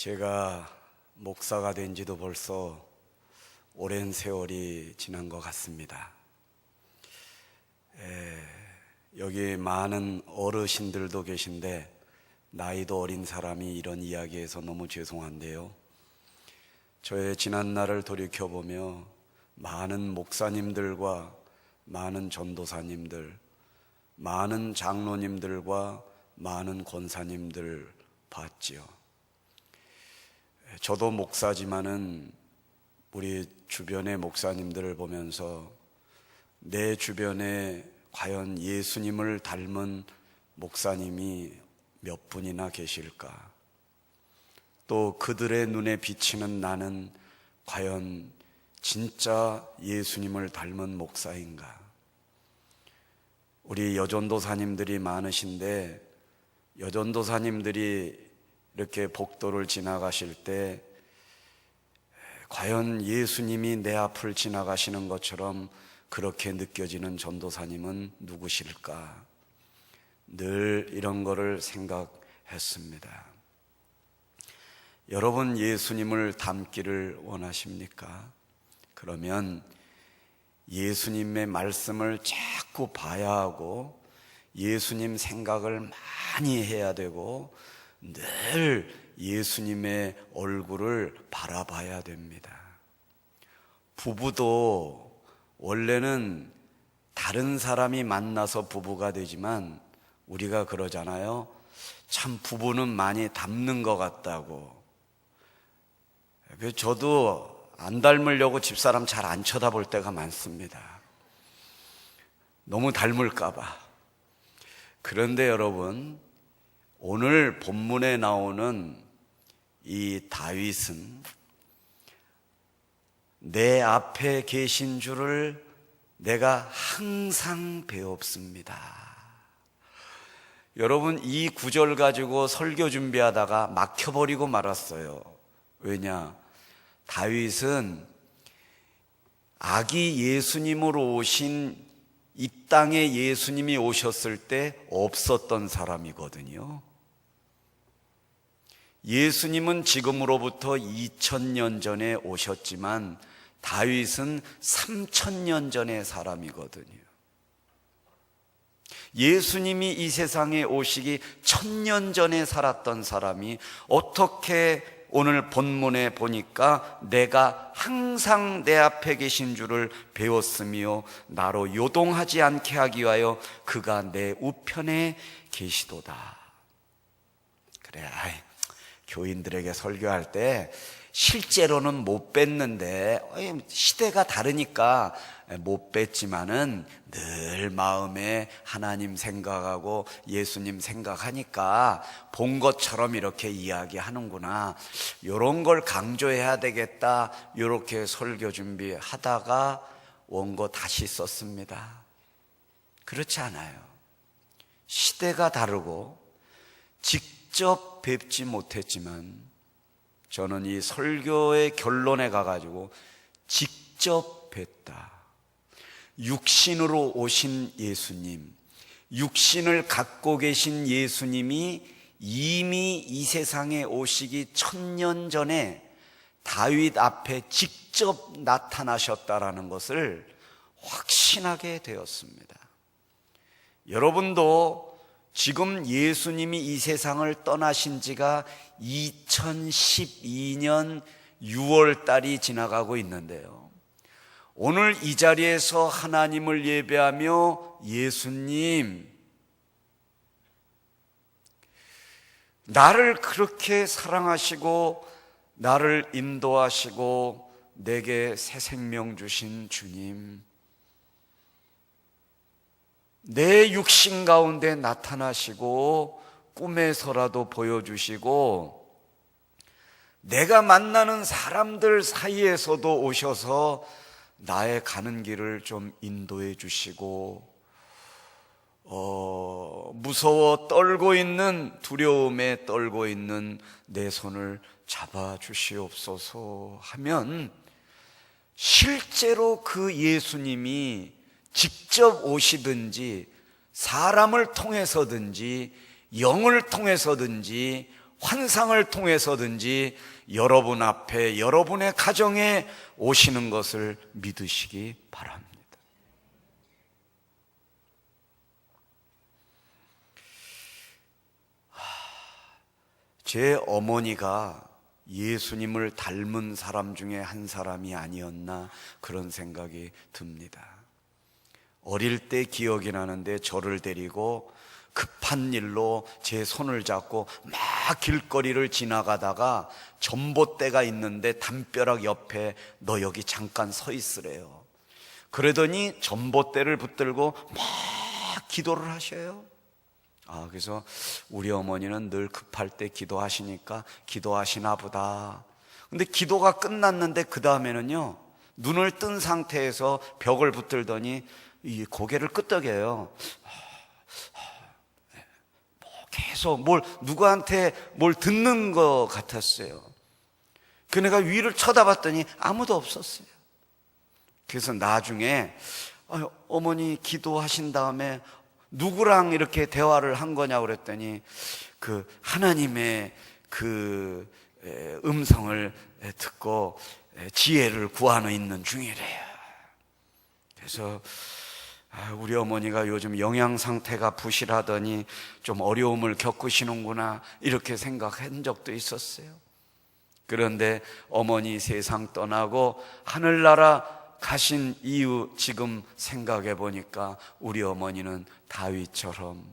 제가 목사가 된 지도 벌써 오랜 세월이 지난 것 같습니다. 여기 많은 어르신들도 계신데 나이도 어린 사람이 이런 이야기해서 너무 죄송한데요. 저의 지난 날을 돌이켜보며 많은 목사님들과 많은 전도사님들, 많은 장로님들과 많은 권사님들 봤지요. 저도 목사지만은 우리 주변의 목사님들을 보면서 내 주변에 과연 예수님을 닮은 목사님이 몇 분이나 계실까? 또 그들의 눈에 비치는 나는 과연 진짜 예수님을 닮은 목사인가? 우리 여전도사님들이 많으신데 여전도사님들이 이렇게 복도를 지나가실 때 과연 예수님이 내 앞을 지나가시는 것처럼 그렇게 느껴지는 전도사님은 누구실까? 늘 이런 거를 생각했습니다. 여러분 예수님을 닮기를 원하십니까? 그러면 예수님의 말씀을 자꾸 봐야 하고 예수님 생각을 많이 해야 되고 늘 예수님의 얼굴을 바라봐야 됩니다. 부부도 원래는 다른 사람이 만나서 부부가 되지만 우리가 그러잖아요. 참 부부는 많이 닮는 것 같다고. 저도 안 닮으려고 집사람 잘 안 쳐다볼 때가 많습니다. 너무 닮을까 봐. 그런데 여러분, 오늘 본문에 나오는 이 다윗은 내 앞에 계신 줄을 내가 항상 배웠습니다. 여러분, 이 구절 가지고 설교 준비하다가 막혀버리고 말았어요. 왜냐? 다윗은 아기 예수님으로 오신 이 땅에 예수님이 오셨을 때 없었던 사람이거든요. 예수님은 지금으로부터 2000년 전에 오셨지만 다윗은 3000년 전의 사람이거든요. 예수님이 이 세상에 오시기 1000년 전에 살았던 사람이 어떻게 오늘 본문에 보니까 내가 항상 내 앞에 계신 줄을 배웠으며 나로 요동하지 않게 하기 위하여 그가 내 우편에 계시도다. 그래, 교인들에게 설교할 때 실제로는 못 뵀는데 시대가 다르니까 못 뵀지만은 늘 마음에 하나님 생각하고 예수님 생각하니까 본 것처럼 이렇게 이야기하는구나, 이런 걸 강조해야 되겠다, 이렇게 설교 준비하다가 원고 다시 썼습니다. 그렇지 않아요. 시대가 다르고 직접 뵙지 못했지만 저는 이 설교의 결론에 가가지고 직접 뵀다. 육신으로 오신 예수님, 육신을 갖고 계신 예수님이 이미 이 세상에 오시기 1000년 전에 다윗 앞에 직접 나타나셨다라는 것을 확신하게 되었습니다. 여러분도 지금 예수님이 이 세상을 떠나신 지가 2012년 6월 달이 지나가고 있는데요. 오늘 이 자리에서 하나님을 예배하며 예수님, 나를 그렇게 사랑하시고 나를 인도하시고 내게 새 생명 주신 주님, 내 육신 가운데 나타나시고 꿈에서라도 보여주시고 내가 만나는 사람들 사이에서도 오셔서 나의 가는 길을 좀 인도해 주시고 무서워 떨고 있는, 두려움에 떨고 있는 내 손을 잡아 주시옵소서 하면 실제로 그 예수님이 직접 오시든지 사람을 통해서든지 영을 통해서든지 환상을 통해서든지 여러분 앞에, 여러분의 가정에 오시는 것을 믿으시기 바랍니다. 제 어머니가 예수님을 닮은 사람 중에 한 사람이 아니었나 그런 생각이 듭니다. 어릴 때 기억이 나는데 저를 데리고 급한 일로 제 손을 잡고 막 길거리를 지나가다가 전봇대가 있는데 담벼락 옆에 너 여기 잠깐 서 있으래요. 그러더니 전봇대를 붙들고 막 기도를 하셔요. 그래서 우리 어머니는 늘 급할 때 기도하시니까 기도하시나 보다. 근데 기도가 끝났는데 그 다음에는요, 눈을 뜬 상태에서 벽을 붙들더니 이 고개를 끄덕여요. 계속 누구한테 뭘 듣는 것 같았어요. 그 내가 위를 쳐다봤더니 아무도 없었어요. 그래서 나중에 어머니 기도하신 다음에 누구랑 이렇게 대화를 한 거냐고 그랬더니 그 하나님의 그 음성을 듣고 지혜를 구하는 있는 중이래요. 그래서 우리 어머니가 요즘 영양 상태가 부실하더니 좀 어려움을 겪으시는구나 이렇게 생각한 적도 있었어요. 그런데 어머니 세상 떠나고 하늘나라 가신 이유 지금 생각해 보니까 우리 어머니는 다윗처럼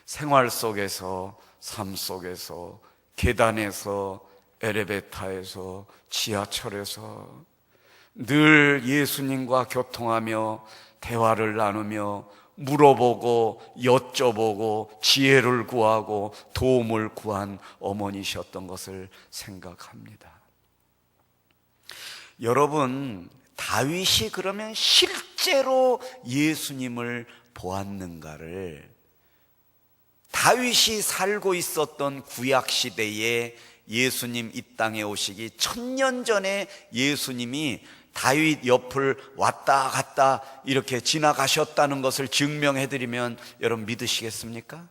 생활 속에서, 삶 속에서, 계단에서, 엘리베이터에서, 지하철에서 늘 예수님과 교통하며 대화를 나누며 물어보고 여쭤보고 지혜를 구하고 도움을 구한 어머니셨던 것을 생각합니다. 여러분, 다윗이 그러면 실제로 예수님을 보았는가를, 다윗이 살고 있었던 구약시대에 예수님 이 땅에 오시기 1000년 전에 예수님이 다윗 옆을 왔다 갔다 이렇게 지나가셨다는 것을 증명해드리면 여러분 믿으시겠습니까?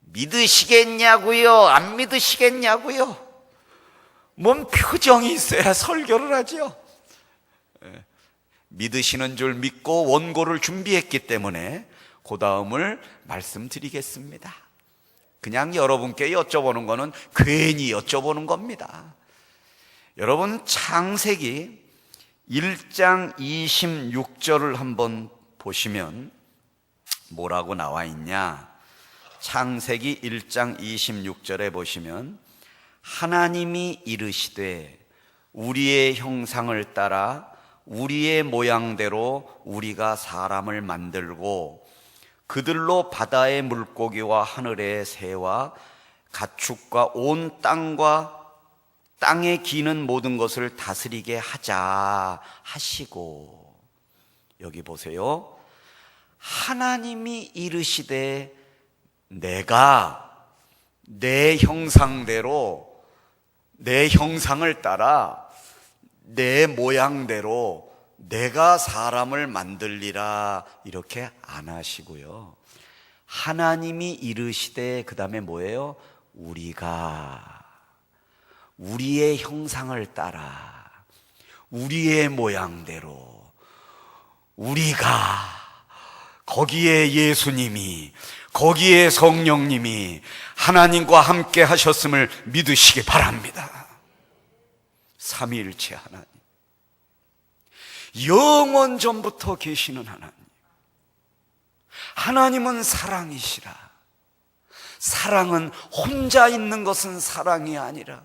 믿으시겠냐고요? 안 믿으시겠냐고요? 뭔 표정이 있어야 설교를 하죠. 믿으시는 줄 믿고 원고를 준비했기 때문에 그 다음을 말씀드리겠습니다. 그냥 여러분께 여쭤보는 거는 괜히 여쭤보는 겁니다. 여러분, 창세기 1장 26절을 한번 보시면 뭐라고 나와 있냐? 창세기 1장 26절에 보시면 하나님이 이르시되 우리의 형상을 따라 우리의 모양대로 우리가 사람을 만들고 그들로 바다의 물고기와 하늘의 새와 가축과 온 땅과 땅에 기는 모든 것을 다스리게 하자 하시고, 여기 보세요. 하나님이 이르시되 내가 내 형상대로, 내 형상을 따라 내 모양대로 내가 사람을 만들리라 이렇게 안 하시고요. 하나님이 이르시되 그 다음에 뭐예요? 우리가 우리의 형상을 따라 우리의 모양대로 우리가, 거기에 예수님이, 거기에 성령님이 하나님과 함께 하셨음을 믿으시기 바랍니다. 삼위일체 하나님, 영원 전부터 계시는 하나님, 하나님은 사랑이시라. 사랑은 혼자 있는 것은 사랑이 아니라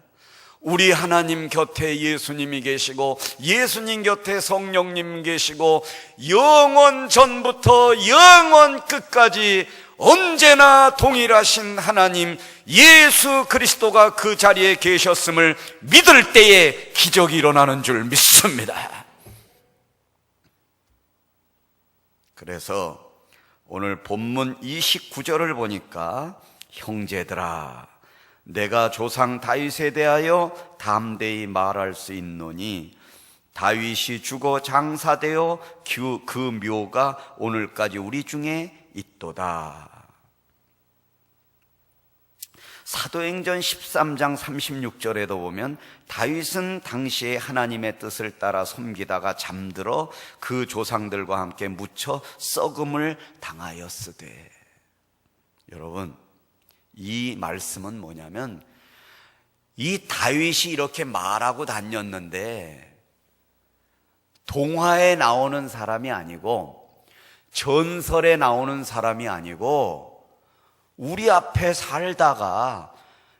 우리 하나님 곁에 예수님이 계시고 예수님 곁에 성령님 계시고 영원 전부터 영원 끝까지 언제나 동일하신 하나님 예수 그리스도가 그 자리에 계셨음을 믿을 때에 기적이 일어나는 줄 믿습니다. 그래서 오늘 본문 29절을 보니까 형제들아 내가 조상 다윗에 대하여 담대히 말할 수 있노니 다윗이 죽어 장사되어 그 묘가 오늘까지 우리 중에 있도다. 사도행전 13장 36절에도 보면 다윗은 당시에 하나님의 뜻을 따라 섬기다가 잠들어 그 조상들과 함께 묻혀 썩음을 당하였으되. 여러분, 이 말씀은 뭐냐면 이 다윗이 이렇게 말하고 다녔는데 동화에 나오는 사람이 아니고 전설에 나오는 사람이 아니고 우리 앞에 살다가,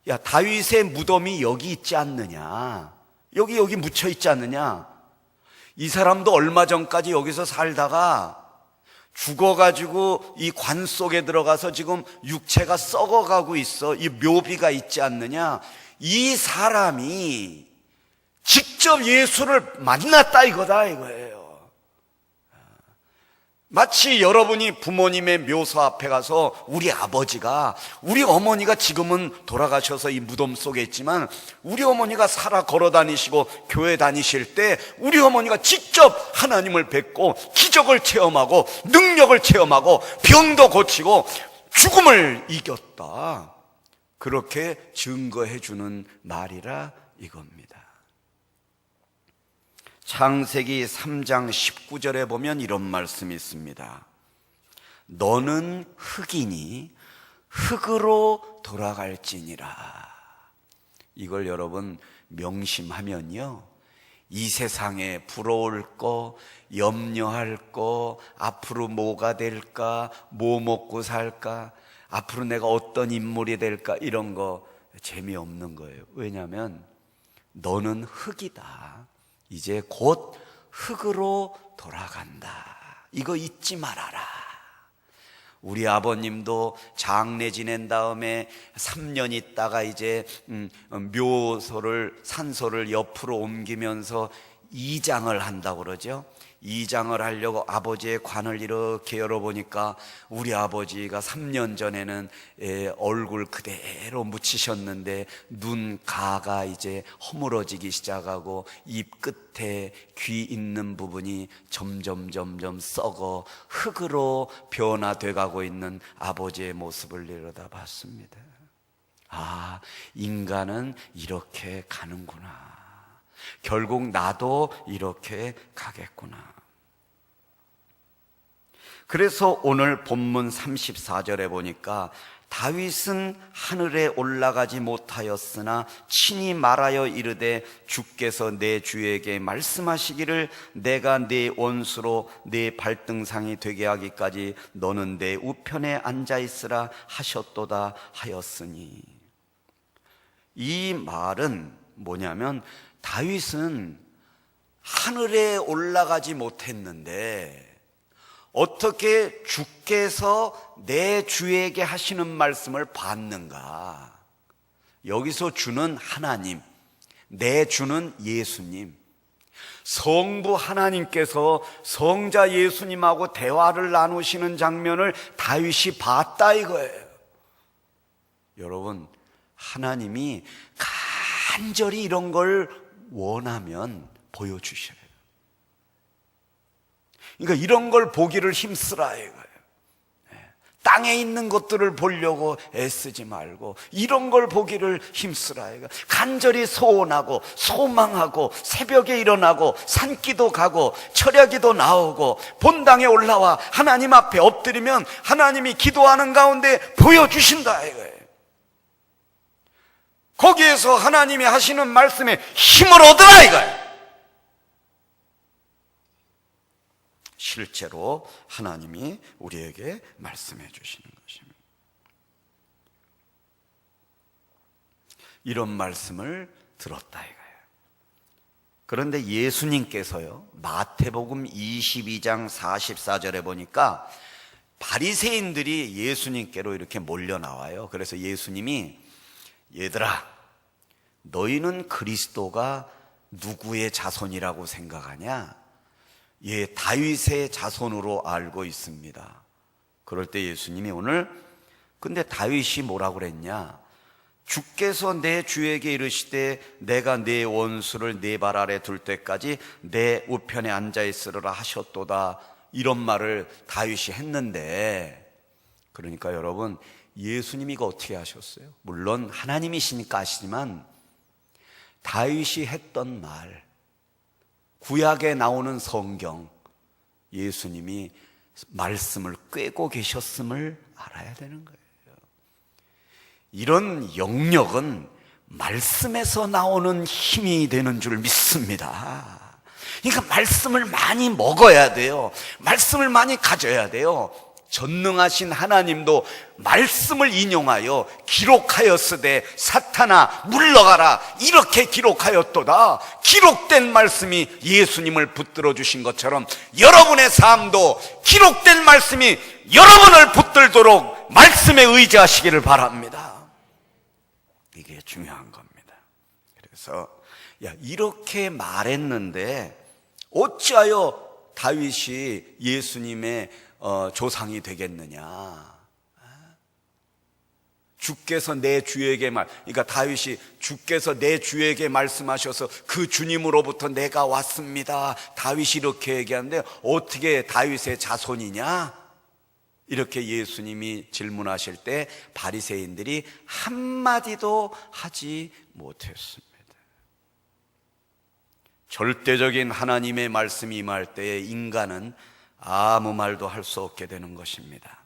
야, 다윗의 무덤이 여기 있지 않느냐, 여기 묻혀 있지 않느냐, 이 사람도 얼마 전까지 여기서 살다가 죽어가지고 이 관 속에 들어가서 지금 육체가 썩어가고 있어, 이 묘비가 있지 않느냐, 이 사람이 직접 예수를 만났다 이거예요. 마치 여러분이 부모님의 묘소 앞에 가서 우리 아버지가, 우리 어머니가 지금은 돌아가셔서 이 무덤 속에 있지만 우리 어머니가 살아 걸어 다니시고 교회 다니실 때 우리 어머니가 직접 하나님을 뵙고 기적을 체험하고 능력을 체험하고 병도 고치고 죽음을 이겼다, 그렇게 증거해 주는 말이라 이겁니다. 창세기 3장 19절에 보면 이런 말씀이 있습니다. 너는 흙이니 흙으로 돌아갈지니라. 이걸 여러분 명심하면요, 이 세상에 부러울 거, 염려할 거, 앞으로 뭐가 될까, 뭐 먹고 살까, 앞으로 내가 어떤 인물이 될까, 이런 거 재미없는 거예요. 왜냐하면 너는 흙이다, 이제 곧 흙으로 돌아간다, 이거 잊지 말아라. 우리 아버님도 장례 지낸 다음에 3년 있다가 이제 묘소를, 산소를 옆으로 옮기면서 이장을 한다고 그러죠. 이장을 하려고 아버지의 관을 이렇게 열어보니까 우리 아버지가 3년 전에는 얼굴 그대로 묻히셨는데 눈 가가 이제 허물어지기 시작하고 입 끝에 귀 있는 부분이 점점 썩어 흙으로 변화돼 가고 있는 아버지의 모습을 내려다봤습니다. 아, 인간은 이렇게 가는구나. 결국 나도 이렇게 가겠구나. 그래서 오늘 본문 34절에 보니까 다윗은 하늘에 올라가지 못하였으나 친히 말하여 이르되 주께서 내 주에게 말씀하시기를 내가 네 원수로 네 발등상이 되게 하기까지 너는 내 우편에 앉아 있으라 하셨도다 하였으니. 이 말은 뭐냐면 다윗은 하늘에 올라가지 못했는데 어떻게 주께서 내 주에게 하시는 말씀을 받는가? 여기서 주는 하나님, 내 주는 예수님, 성부 하나님께서 성자 예수님하고 대화를 나누시는 장면을 다윗이 봤다 이거예요. 여러분, 하나님이 간절히 이런 걸 원하면 보여주셔요. 그러니까 이런 걸 보기를 힘쓰라 이거예요. 땅에 있는 것들을 보려고 애쓰지 말고 이런 걸 보기를 힘쓰라 이거예요. 간절히 소원하고 소망하고 새벽에 일어나고 산기도 가고 철야기도 나오고 본당에 올라와 하나님 앞에 엎드리면 하나님이 기도하는 가운데 보여주신다 이거예요. 거기에서 하나님이 하시는 말씀에 힘을 얻으라 이거예요. 실제로 하나님이 우리에게 말씀해 주시는 것입니다. 이런 말씀을 들었다 이거예요. 그런데 예수님께서요, 마태복음 22장 44절에 보니까 바리새인들이 예수님께로 이렇게 몰려 나와요. 그래서 예수님이 얘들아, 너희는 그리스도가 누구의 자손이라고 생각하냐? 예, 다윗의 자손으로 알고 있습니다. 그럴 때 예수님이 오늘, 근데 다윗이 뭐라고 그랬냐? 주께서 내 주에게 이르시되 내가 네 원수를 네 발 아래 둘 때까지 내 우편에 앉아 있으리라 하셨도다, 이런 말을 다윗이 했는데, 그러니까 여러분, 예수님이 이거 어떻게 하셨어요? 물론 하나님이시니까 아시지만 다윗이 했던 말, 구약에 나오는 성경, 예수님이 말씀을 꿰고 계셨음을 알아야 되는 거예요. 이런 영역은 말씀에서 나오는 힘이 되는 줄 믿습니다. 그러니까 말씀을 많이 먹어야 돼요. 말씀을 많이 가져야 돼요. 전능하신 하나님도 말씀을 인용하여 기록하였으되 사탄아 물러가라 이렇게 기록하였도다. 기록된 말씀이 예수님을 붙들어 주신 것처럼 여러분의 삶도 기록된 말씀이 여러분을 붙들도록 말씀에 의지하시기를 바랍니다. 이게 중요한 겁니다. 그래서 이렇게 말했는데 어찌하여 다윗이 예수님의 조상이 되겠느냐? 주께서 내 주에게 그러니까 다윗이 주께서 내 주에게 말씀하셔서 그 주님으로부터 내가 왔습니다. 다윗이 이렇게 얘기하는데 어떻게 다윗의 자손이냐? 이렇게 예수님이 질문하실 때 바리새인들이 한마디도 하지 못했습니다. 절대적인 하나님의 말씀이 임할 때에 인간은 아무 말도 할 수 없게 되는 것입니다.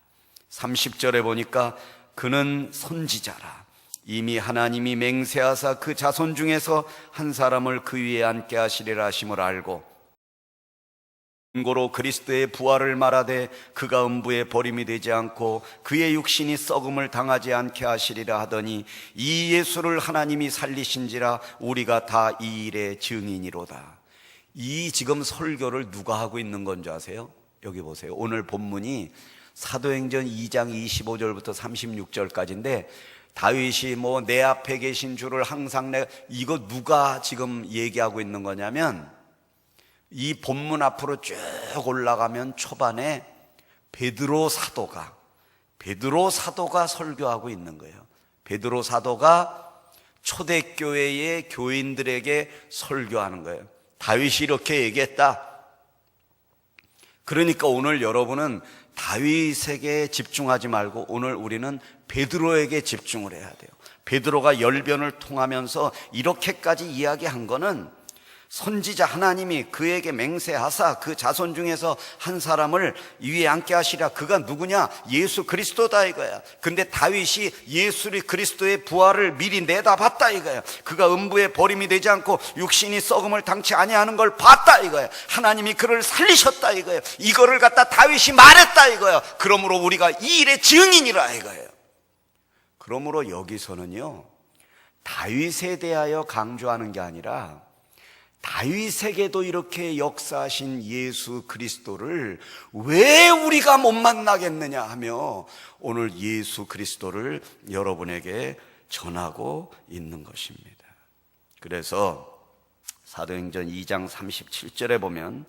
30절에 보니까 그는 선지자라. 이미 하나님이 맹세하사 그 자손 중에서 한 사람을 그 위에 앉게 하시리라 하심을 알고 고로 그리스도의 부활을 말하되 그가 음부에 버림이 되지 않고 그의 육신이 썩음을 당하지 않게 하시리라 하더니 이 예수를 하나님이 살리신지라 우리가 다 이 일의 증인이로다. 이 지금 설교를 누가 하고 있는 건지 아세요? 여기 보세요. 오늘 본문이 사도행전 2장 25절부터 36절까지인데 다윗이 내 앞에 계신 주를 항상 이거 누가 지금 얘기하고 있는 거냐면 이 본문 앞으로 쭉 올라가면 초반에 베드로 사도가 설교하고 있는 거예요. 베드로 사도가 초대교회의 교인들에게 설교하는 거예요. 다윗이 이렇게 얘기했다. 그러니까 오늘 여러분은 다윗에게 집중하지 말고 오늘 우리는 베드로에게 집중을 해야 돼요. 베드로가 열변을 통하면서 이렇게까지 이야기한 거는 선지자 하나님이 그에게 맹세하사 그 자손 중에서 한 사람을 위에 앉게 하시라. 그가 누구냐? 예수 그리스도다 이거야. 근데 다윗이 예수 그리스도의 부활을 미리 내다봤다 이거야. 그가 음부에 버림이 되지 않고 육신이 썩음을 당치 아니하는 걸 봤다 이거야. 하나님이 그를 살리셨다 이거야. 이거를 갖다 다윗이 말했다 이거야. 그러므로 우리가 이 일의 증인이라 이거예요. 그러므로 여기서는요, 다윗에 대하여 강조하는 게 아니라 다윗에게도 이렇게 역사하신 예수 그리스도를 왜 우리가 못 만나겠느냐 하며 오늘 예수 그리스도를 여러분에게 전하고 있는 것입니다. 그래서 사도행전 2장 37절에 보면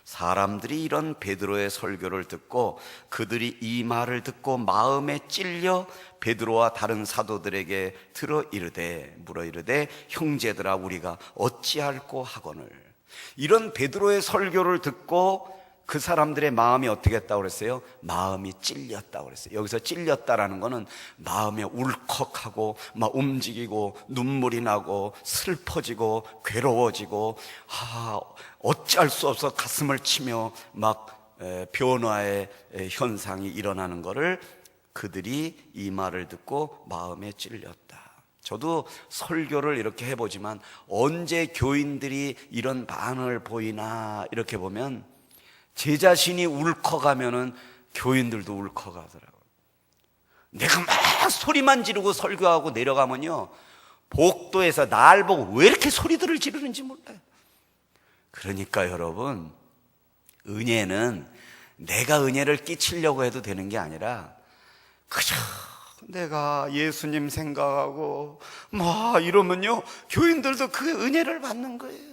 사람들이 이런 베드로의 설교를 듣고 그들이 이 말을 듣고 마음에 찔려 베드로와 다른 사도들에게 물어 이르되 형제들아 우리가 어찌할꼬 하거늘. 이런 베드로의 설교를 듣고 그 사람들의 마음이 어떻게 했다고 그랬어요? 마음이 찔렸다고 그랬어요. 여기서 찔렸다라는 거는 마음에 울컥하고 막 움직이고 눈물이 나고 슬퍼지고 괴로워지고 어찌할 수 없어 가슴을 치며 막 변화의 현상이 일어나는 것을 그들이 이 말을 듣고 마음에 찔렸다. 저도 설교를 이렇게 해보지만 언제 교인들이 이런 반응을 보이나 이렇게 보면 제 자신이 울컥하면은 교인들도 울컥하더라고요. 내가 막 소리만 지르고 설교하고 내려가면요, 복도에서 날 보고 왜 이렇게 소리들을 지르는지 몰라요. 그러니까 여러분, 은혜는 내가 은혜를 끼치려고 해도 되는 게 아니라 그저 내가 예수님 생각하고 막 이러면요, 교인들도 그 은혜를 받는 거예요.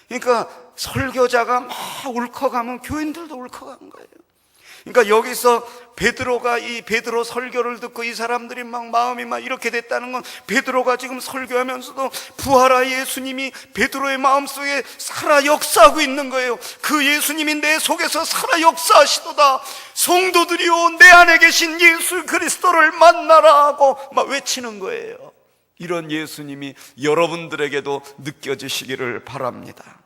그러니까 설교자가 막 울컥하면 교인들도 울컥한 거예요. 그러니까 여기서 베드로가 이 베드로 설교를 듣고 이 사람들이 막 마음이 막 이렇게 됐다는 건, 베드로가 지금 설교하면서도 부활한 예수님이 베드로의 마음속에 살아 역사하고 있는 거예요. 그 예수님이 내 속에서 살아 역사하시도다. 성도들이요, 내 안에 계신 예수 그리스도를 만나라 하고 막 외치는 거예요. 이런 예수님이 여러분들에게도 느껴지시기를 바랍니다.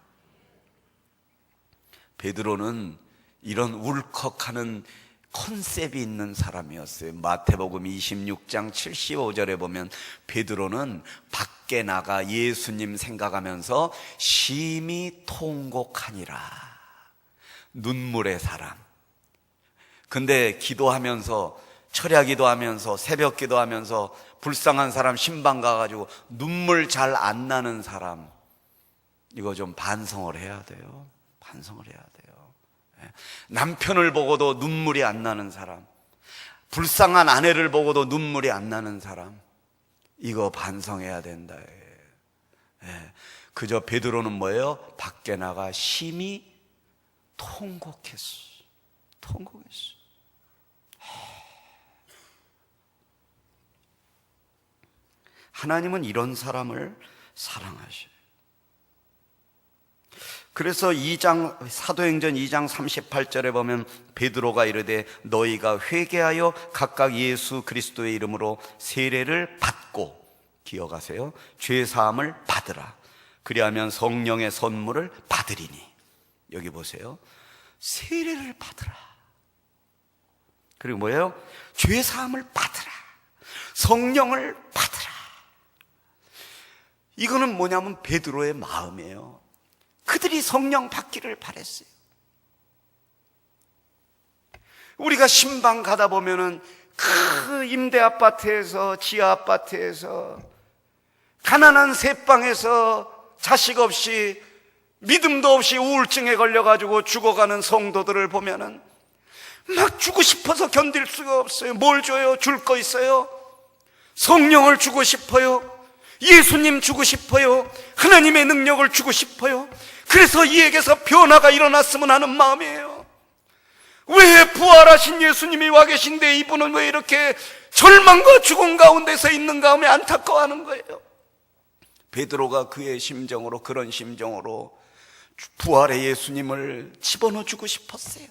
베드로는 이런 울컥하는 컨셉이 있는 사람이었어요. 마태복음 26장 75절에 보면 베드로는 밖에 나가 예수님 생각하면서 심히 통곡하니라. 눈물의 사람. 근데 기도하면서, 철야 기도하면서, 새벽 기도하면서 불쌍한 사람 신방 가가지고 눈물 잘 안 나는 사람, 이거 좀 반성을 해야 돼요. 반성을 해야 돼요. 남편을 보고도 눈물이 안 나는 사람, 불쌍한 아내를 보고도 눈물이 안 나는 사람, 이거 반성해야 된다. 그저 베드로는 뭐예요? 밖에 나가 심히 통곡했어. 통곡했어. 하나님은 이런 사람을 사랑하셔요. 그래서 사도행전 2장 38절에 보면 베드로가 이르되 너희가 회개하여 각각 예수 그리스도의 이름으로 세례를 받고, 기억하세요, 죄사함을 받으라. 그리하면 성령의 선물을 받으리니. 여기 보세요. 세례를 받으라. 그리고 뭐예요? 죄사함을 받으라. 성령을 받으라. 이거는 뭐냐면 베드로의 마음이에요. 그들이 성령 받기를 바랬어요. 우리가 신방 가다 보면은 그 임대 아파트에서, 지하 아파트에서, 가난한 새방에서 자식 없이, 믿음도 없이 우울증에 걸려가지고 죽어가는 성도들을 보면은 막 주고 싶어서 견딜 수가 없어요. 뭘 줘요? 줄 거 있어요? 성령을 주고 싶어요. 예수님 주고 싶어요. 하나님의 능력을 주고 싶어요. 그래서 이에게서 변화가 일어났으면 하는 마음이에요. 왜 부활하신 예수님이 와 계신데 이분은 왜 이렇게 절망과 죽음 가운데서 있는가 하며 안타까워하는 거예요. 베드로가 그의 심정으로, 그런 심정으로 부활의 예수님을 집어넣어 주고 싶었어요.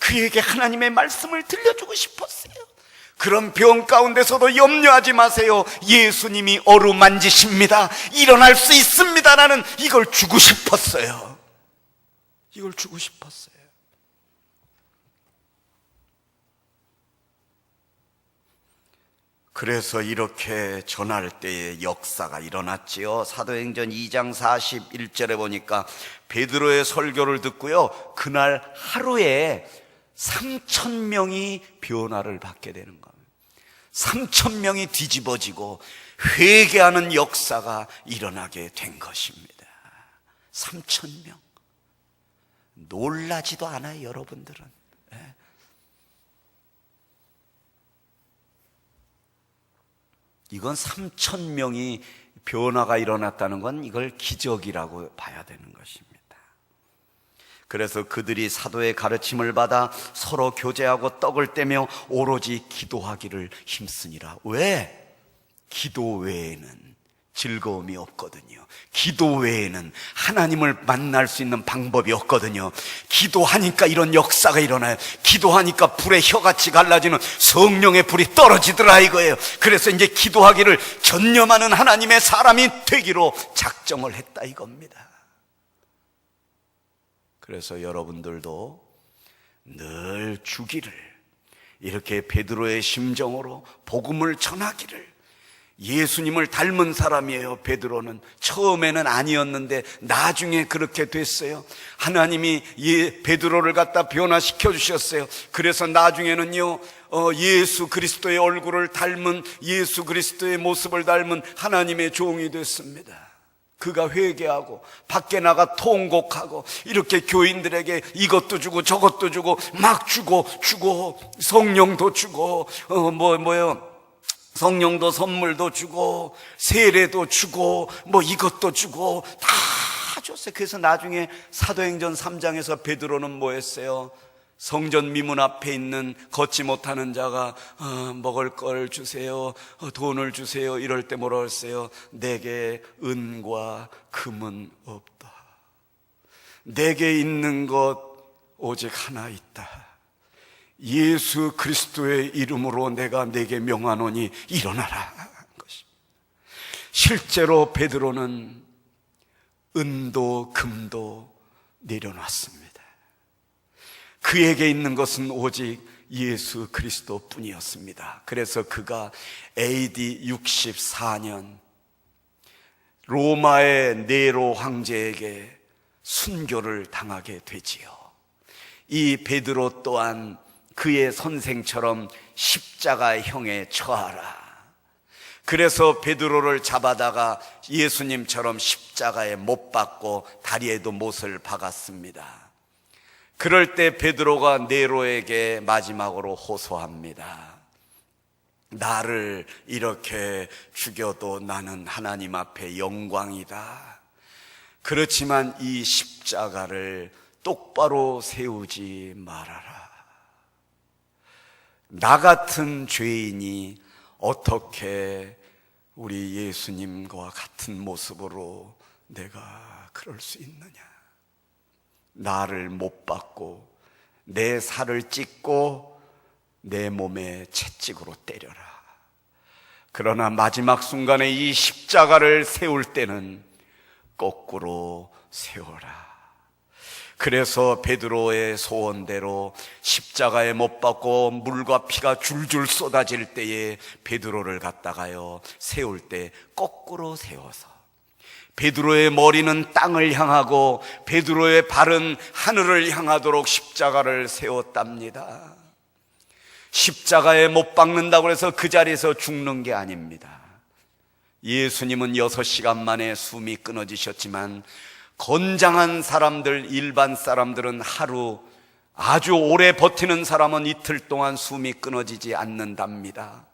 그에게 하나님의 말씀을 들려주고 싶었어요. 그런 병 가운데서도 염려하지 마세요. 예수님이 어루만지십니다. 일어날 수 있습니다. 나는 이걸 주고 싶었어요. 이걸 주고 싶었어요. 그래서 이렇게 전할 때에 역사가 일어났지요. 사도행전 2장 41절에 보니까 베드로의 설교를 듣고요, 그날 하루에 3,000명이 변화를 받게 되는 겁니다. 3,000명이 뒤집어지고 회개하는 역사가 일어나게 된 것입니다. 3,000명. 놀라지도 않아요, 여러분들은. 이건 3,000명이 변화가 일어났다는 건 이걸 기적이라고 봐야 되는 것입니다. 그래서 그들이 사도의 가르침을 받아 서로 교제하고 떡을 떼며 오로지 기도하기를 힘쓰니라. 왜? 기도 외에는 즐거움이 없거든요. 기도 외에는 하나님을 만날 수 있는 방법이 없거든요. 기도하니까 이런 역사가 일어나요. 기도하니까 불의 혀같이 갈라지는 성령의 불이 떨어지더라 이거예요. 그래서 이제 기도하기를 전념하는 하나님의 사람이 되기로 작정을 했다 이겁니다. 그래서 여러분들도 늘 주기를, 이렇게 베드로의 심정으로 복음을 전하기를. 예수님을 닮은 사람이에요. 베드로는 처음에는 아니었는데 나중에 그렇게 됐어요. 하나님이 베드로를 갖다 변화시켜 주셨어요. 그래서 나중에는요, 예수 그리스도의 얼굴을 닮은, 예수 그리스도의 모습을 닮은 하나님의 종이 됐습니다. 그가 회개하고 밖에 나가 통곡하고 이렇게 교인들에게 이것도 주고 저것도 주고 막 주고 성령도 주고 성령도 선물도 주고 세례도 주고 이것도 주고 다 줬어요. 그래서 나중에 사도행전 3장에서 베드로는 뭐 했어요? 성전 미문 앞에 있는 걷지 못하는 자가 먹을 걸 주세요, 돈을 주세요 이럴 때 뭐라고 했어요? 내게 은과 금은 없다. 내게 있는 것 오직 하나 있다. 예수 그리스도의 이름으로 내가 내게 명하노니 일어나라. 실제로 베드로는 은도 금도 내려놨습니다. 그에게 있는 것은 오직 예수 그리스도 뿐이었습니다. 그래서 그가 AD 64년 로마의 네로 황제에게 순교를 당하게 되지요. 이 베드로 또한 그의 선생처럼 십자가형에 처하라. 그래서 베드로를 잡아다가 예수님처럼 십자가에 못 박고 다리에도 못을 박았습니다. 그럴 때 베드로가 네로에게 마지막으로 호소합니다. 나를 이렇게 죽여도 나는 하나님 앞에 영광이다. 그렇지만 이 십자가를 똑바로 세우지 말아라. 나 같은 죄인이 어떻게 우리 예수님과 같은 모습으로 내가 그럴 수 있느냐. 나를 못 박고 내 살을 찢고 내 몸에 채찍으로 때려라. 그러나 마지막 순간에 이 십자가를 세울 때는 거꾸로 세워라. 그래서 베드로의 소원대로 십자가에 못 박고 물과 피가 줄줄 쏟아질 때에 베드로를 갖다가요 세울 때 거꾸로 세워서 베드로의 머리는 땅을 향하고 베드로의 발은 하늘을 향하도록 십자가를 세웠답니다. 십자가에 못 박는다고 해서 그 자리에서 죽는 게 아닙니다. 예수님은 6시간 만에 숨이 끊어지셨지만 건장한 사람들, 일반 사람들은 하루, 아주 오래 버티는 사람은 이틀 동안 숨이 끊어지지 않는답니다.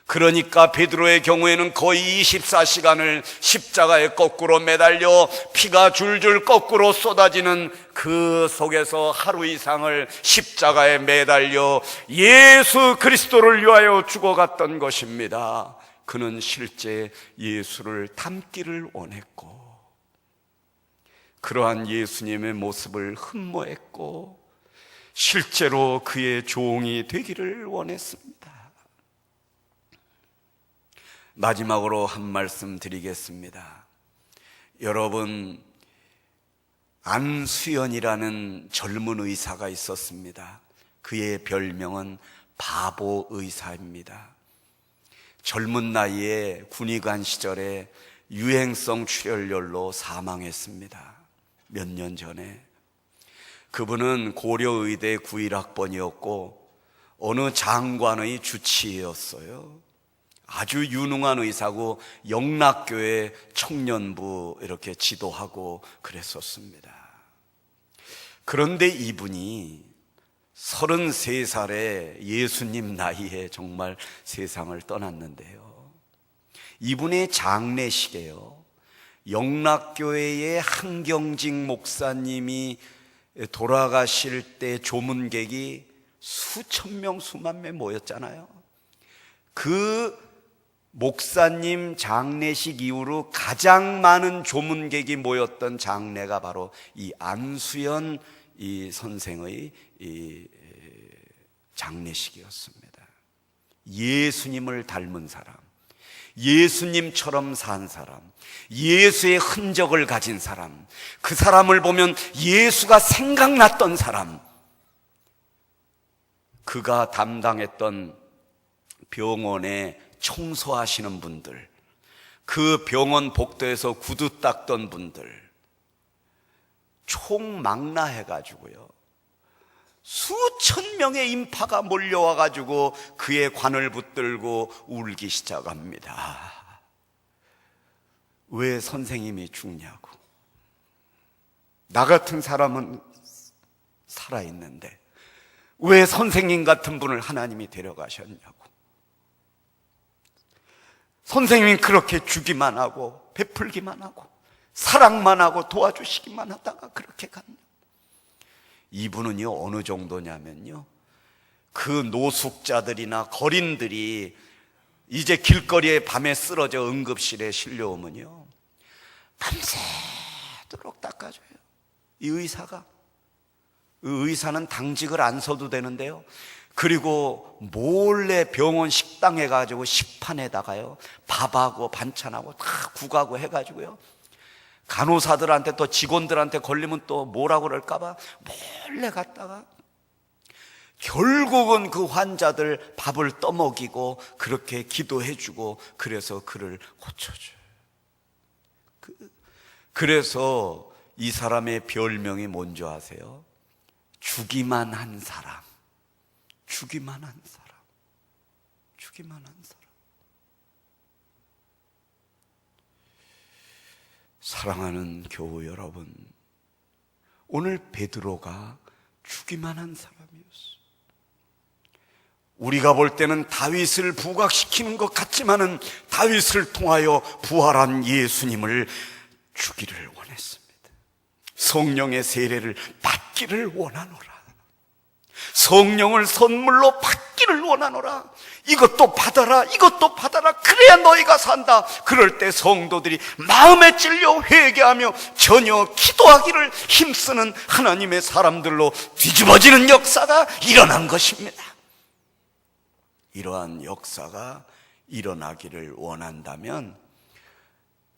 그러니까 베드로의 경우에는 거의 24시간을 십자가에 거꾸로 매달려 피가 줄줄 거꾸로 쏟아지는 그 속에서 하루 이상을 십자가에 매달려 예수 그리스도를 위하여 죽어갔던 것입니다. 그는 실제 예수를 닮기를 원했고 그러한 예수님의 모습을 흠모했고 실제로 그의 종이 되기를 원했습니다. 마지막으로 한 말씀 드리겠습니다. 여러분, 안수연이라는 젊은 의사가 있었습니다. 그의 별명은 바보 의사입니다. 젊은 나이에 군의관 시절에 유행성 출혈열로 사망했습니다. 몇 년 전에. 그분은 고려의대 91학번이었고 어느 장관의 주치의였어요. 아주 유능한 의사고 영락교회 청년부 이렇게 지도하고 그랬었습니다. 그런데 이분이 33살에 예수님 나이에 정말 세상을 떠났는데요. 이분의 장례식에요, 영락교회의 한경직 목사님이 돌아가실 때 조문객이 수천 명, 수만 명 모였잖아요. 그 목사님 장례식 이후로 가장 많은 조문객이 모였던 장례가 바로 이 안수연 이 선생의 이 장례식이었습니다. 예수님을 닮은 사람, 예수님처럼 산 사람, 예수의 흔적을 가진 사람, 그 사람을 보면 예수가 생각났던 사람, 그가 담당했던 병원에 청소하시는 분들, 그 병원 복도에서 구두 닦던 분들 총망라해가지고요, 수천 명의 인파가 몰려와가지고 그의 관을 붙들고 울기 시작합니다. 왜 선생님이 죽냐고. 나 같은 사람은 살아있는데 왜 선생님 같은 분을 하나님이 데려가셨냐고. 선생님이 그렇게 주기만 하고 베풀기만 하고 사랑만 하고 도와주시기만 하다가 그렇게 갔냐. 이분은요 어느 정도냐면요, 그 노숙자들이나 거린들이 이제 길거리에 밤에 쓰러져 응급실에 실려오면요 밤새도록 닦아줘요. 이 의사는 당직을 안 서도 되는데요, 그리고 몰래 병원 식당에 가지고 식판에다가요 밥하고 반찬하고 다 국하고 해가지고요, 간호사들한테 또 직원들한테 걸리면 또 뭐라고 그럴까봐 몰래 갔다가 결국은 그 환자들 밥을 떠먹이고 그렇게 기도해주고 그래서 그를 고쳐줘요. 그래서 이 사람의 별명이 뭔지 아세요? 주기만 한 사람. 주기만 한 사람. 주기만 한 사람. 사랑하는 교우 여러분, 오늘 베드로가 주기만 한 사람이었어요. 우리가 볼 때는 다윗을 부각시키는 것 같지만은 다윗을 통하여 부활한 예수님을 주기를 원했습니다. 성령의 세례를 받기를 원하노라. 성령을 선물로 받기를 원하노라. 이것도 받아라, 이것도 받아라. 그래야 너희가 산다. 그럴 때 성도들이 마음에 찔려 회개하며 전혀 기도하기를 힘쓰는 하나님의 사람들로 뒤집어지는 역사가 일어난 것입니다. 이러한 역사가 일어나기를 원한다면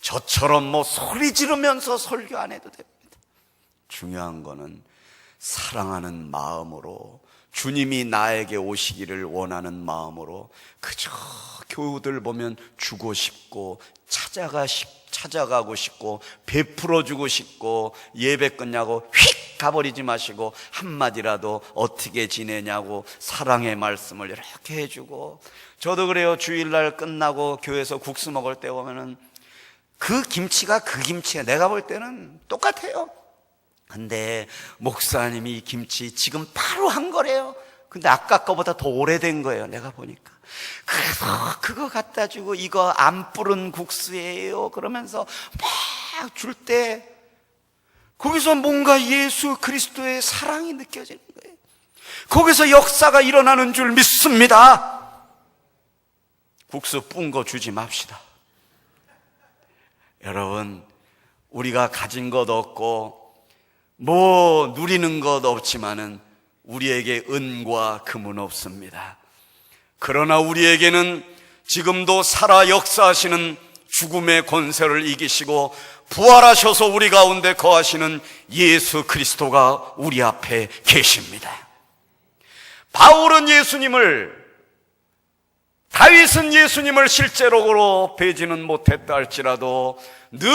저처럼 소리 지르면서 설교 안 해도 됩니다. 중요한 거는 사랑하는 마음으로, 주님이 나에게 오시기를 원하는 마음으로 그저 교우들 보면 주고 싶고 찾아가고 싶고 베풀어주고 싶고 예배 끝나고 휙 가버리지 마시고 한마디라도 어떻게 지내냐고 사랑의 말씀을 이렇게 해주고. 저도 그래요. 주일날 끝나고 교회에서 국수 먹을 때 보면은 그 김치가 내가 볼 때는 똑같아요. 근데 목사님이 이 김치 지금 바로 한 거래요. 근데 아까 거보다 더 오래된 거예요, 내가 보니까. 그래서 그거 갖다 주고 이거 안 뿌른 국수예요 그러면서 막 줄 때 거기서 뭔가 예수 그리스도의 사랑이 느껴지는 거예요. 거기서 역사가 일어나는 줄 믿습니다. 국수 뿐 거 주지 맙시다. 여러분, 우리가 가진 것 없고 누리는 것 없지만은 우리에게 은과 금은 없습니다. 그러나 우리에게는 지금도 살아 역사하시는 죽음의 권세를 이기시고 부활하셔서 우리 가운데 거하시는 예수 그리스도가 우리 앞에 계십니다. 다윗은 예수님을 실제로 뵈지는 못했다 할지라도 늘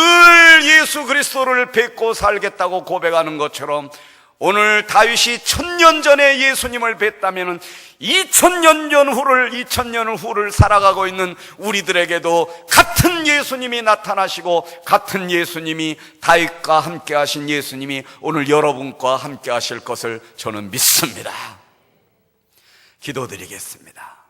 예수 그리스도를 뵙고 살겠다고 고백하는 것처럼 오늘 다윗이 1000년 전에 예수님을 뵀다면 2000년 후를 살아가고 있는 우리들에게도 같은 예수님이 나타나시고 같은 예수님이 다윗과 함께 하신 예수님이 오늘 여러분과 함께 하실 것을 저는 믿습니다. 기도드리겠습니다.